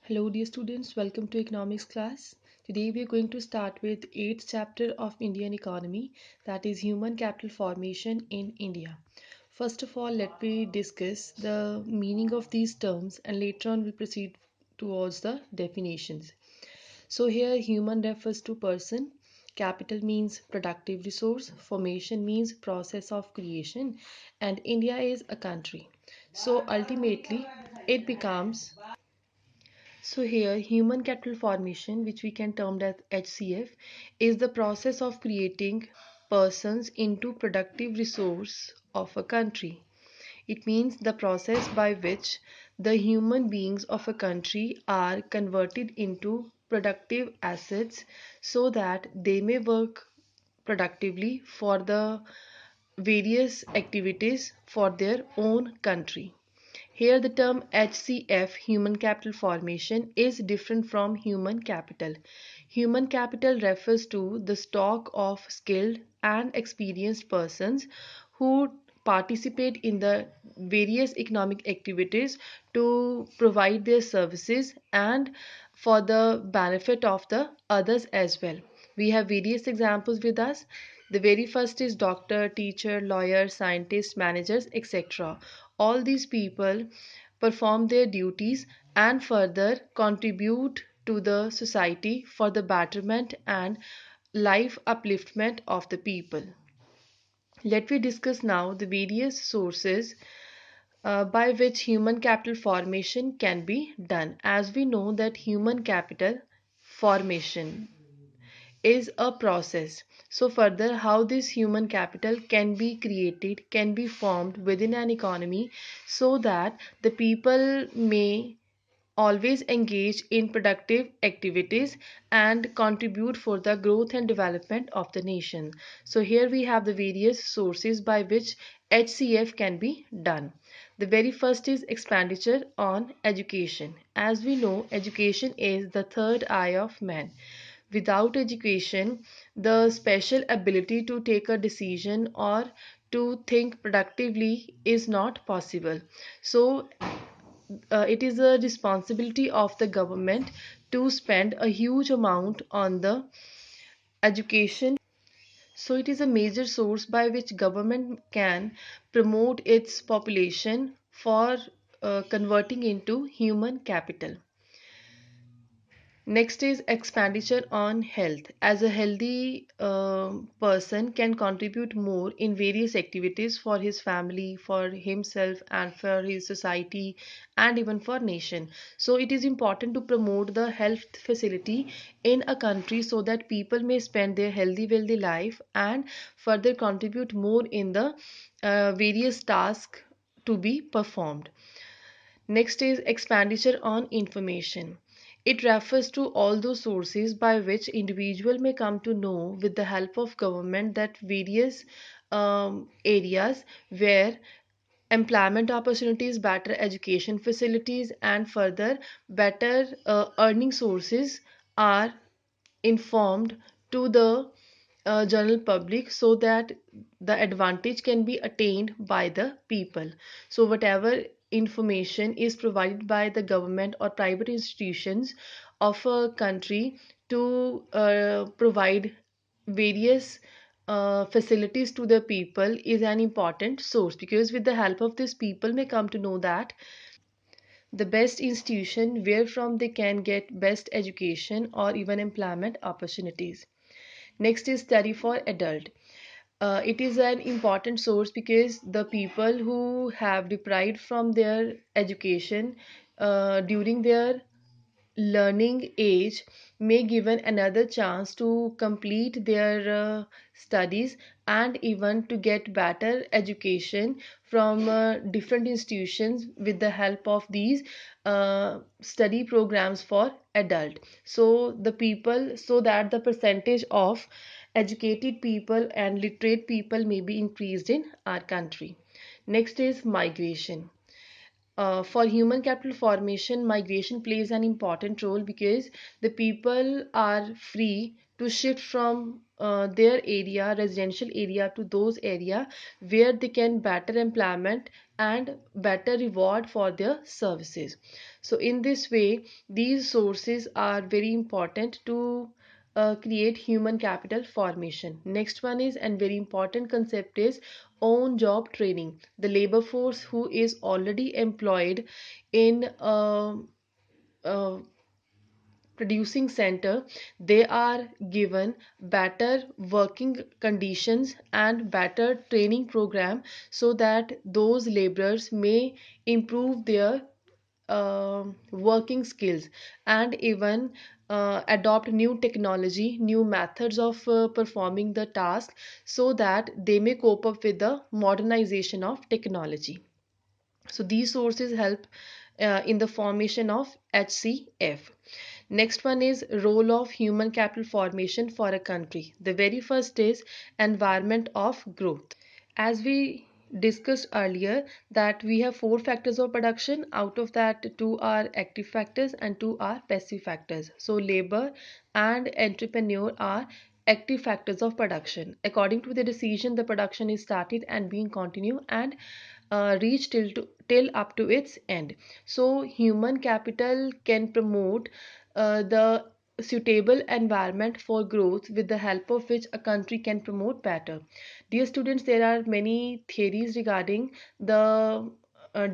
Hello dear students, welcome to economics class. Today we are going to start with 8th chapter of Indian economy, that is human capital formation in India. First of all, let me discuss the meaning of these terms and later on we'll proceed towards the definitions. So here human refers to person, capital means productive resource, formation means process of creation, and India is a country. So ultimately it becomes here, human capital formation, which we can term as HCF, is the process of creating persons into productive resource of a country. It means the process by which the human beings of a country are converted into productive assets so that they may work productively for the various activities for their own country. Here the term HCF, human capital formation, is different from human capital. Human capital refers to the stock of skilled and experienced persons who participate in the various economic activities to provide their services and for the benefit of the others as well. We have various examples with us. The very first is doctor, teacher, lawyer, scientist, managers, etc. All these people perform their duties and further contribute to the society for the betterment and life upliftment of the people. Let me discuss now the various sources by which human capital formation can be done. As we know that human capital formation is a process. So further, how this human capital can be created, can be formed within an economy so that the people may always engage in productive activities and contribute for the growth and development of the nation. So here we have the various sources by which HCF can be done. The very first is expenditure on education. As we know, education is the third eye of man. Without education, the special ability to take a decision or to think productively is not possible. So it is a responsibility of the government to spend a huge amount on the education. So it is a major source by which government can promote its population for converting into human capital. Next is expenditure on health. As a healthy person can contribute more in various activities for his family, for himself, and for his society, and even for nation. So it is important to promote the health facility in a country so that people may spend their healthy, wealthy life and further contribute more in the various tasks to be performed. Next is expenditure on information. It refers to all those sources by which individual may come to know with the help of government that various areas where employment opportunities, better education facilities, and further better earning sources are informed to the general public so that the advantage can be attained by the people. So whatever information is provided by the government or private institutions of a country to provide various facilities to the people is an important source, because with the help of this people may come to know that the best institution where from they can get best education or even employment opportunities. Next is study for adult. It is an important source because the people who have deprived from their education during their learning age may given another chance to complete their studies and even to get better education from different institutions with the help of these study programs for adult. So the people, so that the percentage of educated people and literate people may be increased in our country. Next is migration. For human capital formation, migration plays an important role because the people are free to shift from their area, residential area, to those area where they can better employment and better reward for their services. So in this way, these sources are very important to create human capital formation. Next one is, and very important concept is, on job training. The labor force who is already employed in uh, producing center, they are given better working conditions and better training program, so that those laborers may improve their working skills, and even adopt new technology, new methods of performing the task, so that they may cope up with the modernization of technology. So these sources help in the formation of HCF. Next one is role of human capital formation for a country. The very first is environment of growth. As we discussed earlier, that we have four factors of production. Out of that, two are active factors and two are passive factors. So labor and entrepreneur are active factors of production. According to the decision, the production is started and being continued and reach till up to its end. So human capital can promote the suitable environment for growth, with the help of which a country can promote better. Dear students, there are many theories regarding the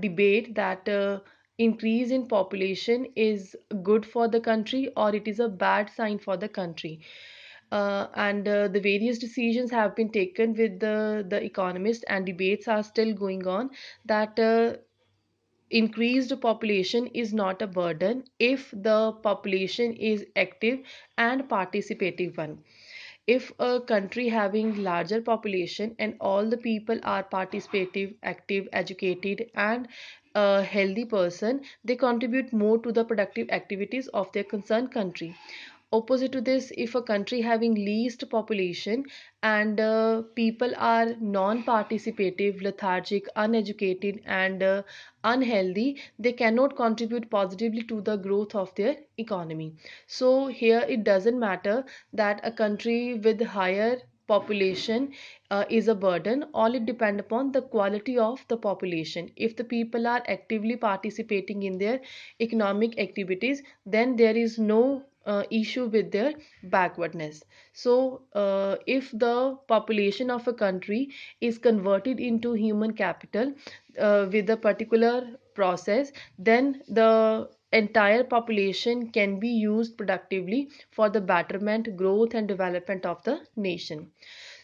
debate that increase in population is good for the country or it is a bad sign for the country. And the various decisions have been taken with the economists, and debates are still going on, that increased population is not a burden if the population is active and participative one. If a country having larger population and all the people are participative, active, educated, and a healthy person, they contribute more to the productive activities of their concerned country. Opposite to this, if a country having least population and people are non-participative, lethargic, uneducated, and unhealthy, they cannot contribute positively to the growth of their economy. So here it doesn't matter that a country with higher population is a burden. All it depend upon the quality of the population. If the people are actively participating in their economic activities, then there is no issue with their backwardness. So if the population of a country is converted into human capital with a particular process, then the entire population can be used productively for the betterment, growth, and development of the nation.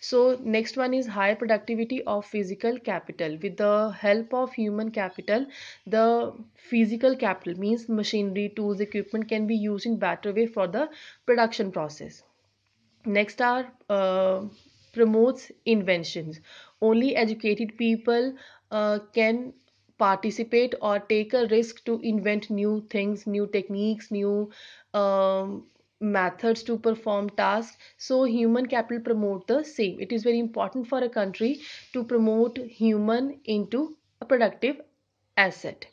So next one is high productivity of physical capital. With the help of human capital, the physical capital means machinery, tools, equipment can be used in better way for the production process. Next are promotes inventions. Only educated people can participate or take a risk to invent new things, new techniques, new methods to perform tasks. So human capital promote the same. It is very important for a country to promote human into a productive asset.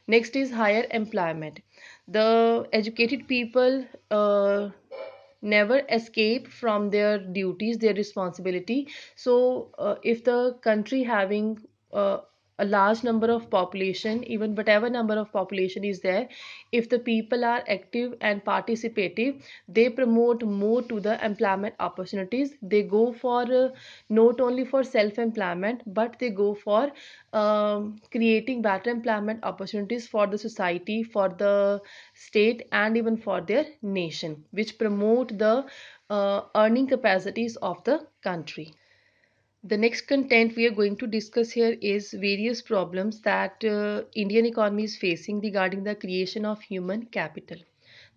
Next is higher employment. The educated people never escape from their duties, their responsibility. So if the country having a large number of population, even whatever number of population is there, if the people are active and participative, they promote more to the employment opportunities. They go for not only for self employment, but they go for creating better employment opportunities for the society, for the state, and even for their nation, which promote the earning capacities of the country. The next content we are going to discuss here is various problems that Indian economy is facing regarding the creation of human capital.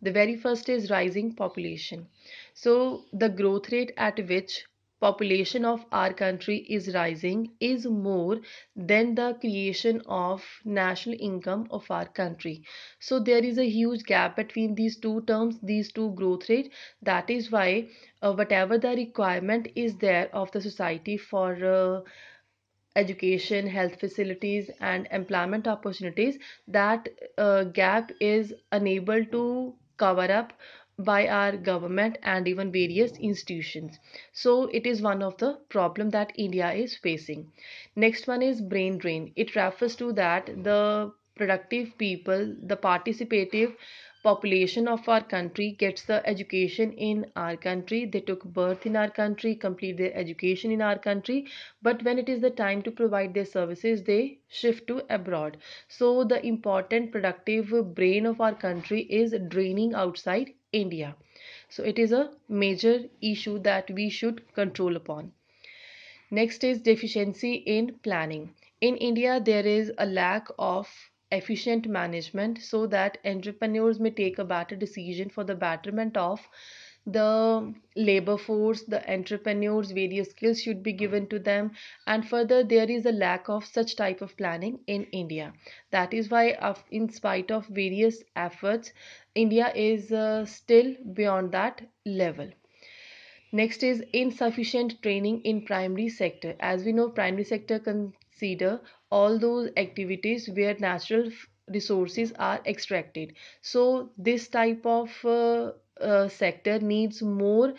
The very first is rising population. So the growth rate at which population of our country is rising is more than the creation of national income of our country. So there is a huge gap between these two terms, these two growth rate. That is why whatever the requirement is there of the society for education, health facilities, and employment opportunities, that gap is unable to cover up by our government and even various institutions. So it is one of the problem that India is facing. Next one is brain drain. It refers to that the productive people, the participative population of our country gets the education in our country, they took birth in our country, complete their education in our country, but when it is the time to provide their services they shift to abroad. So the important productive brain of our country is draining outside India. So it is a major issue that we should control upon. Next is deficiency in planning. In India, there is a lack of efficient management so that entrepreneurs may take a better decision for the betterment of the labor force, the entrepreneurs, various skills should be given to them, and further there is a lack of such type of planning in India. That is why in spite of various efforts, India is still beyond that level. Next is insufficient training in primary sector. As we know, primary sector consider all those activities where natural resources are extracted. So this type of sector needs more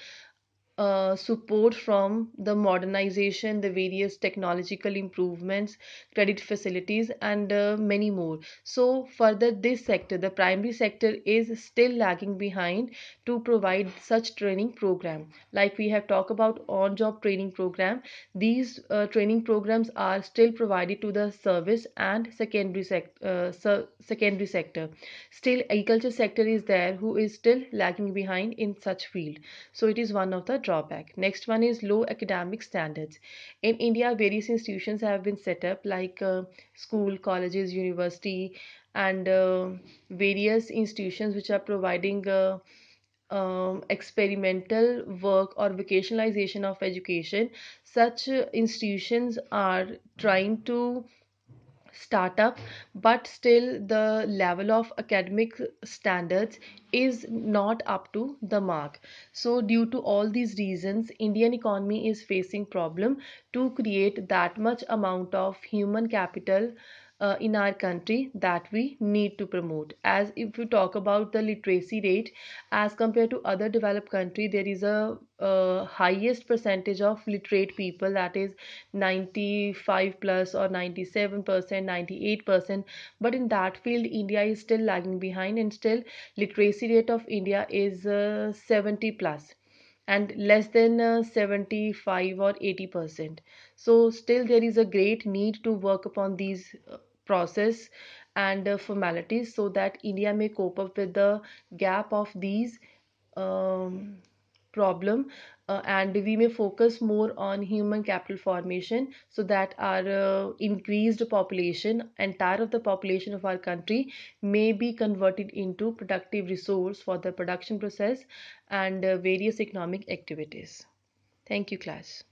support from the modernization, the various technological improvements, credit facilities, and many more. So, further, this sector, the primary sector, is still lagging behind to provide such training program. Like we have talked about on-job training program, these training programs are still provided to the service and secondary sector. Still, agriculture sector is there who is still lagging behind in such field. So it is one of the drawback. Next one is low academic standards. In India, various institutions have been set up like school, colleges, university, and various institutions which are providing experimental work or vocationalization of education. Such institutions are trying to startup, but still the level of academic standards is not up to the mark. So due to all these reasons, Indian economy is facing problem to create that much amount of human capital in our country that we need to promote. As if we talk about the literacy rate, as compared to other developed country, there is a highest percentage of literate people, that is 95 plus or 97%, 98%. But in that field, India is still lagging behind, and still literacy rate of India is 70 plus and less than 75 or 80%. So still there is a great need to work upon these process and formalities so that India may cope up with the gap of these um, problem, and we may focus more on human capital formation so that our increased population, entire of the population of our country, may be converted into productive resource for the production process and various economic activities. Thank you, class.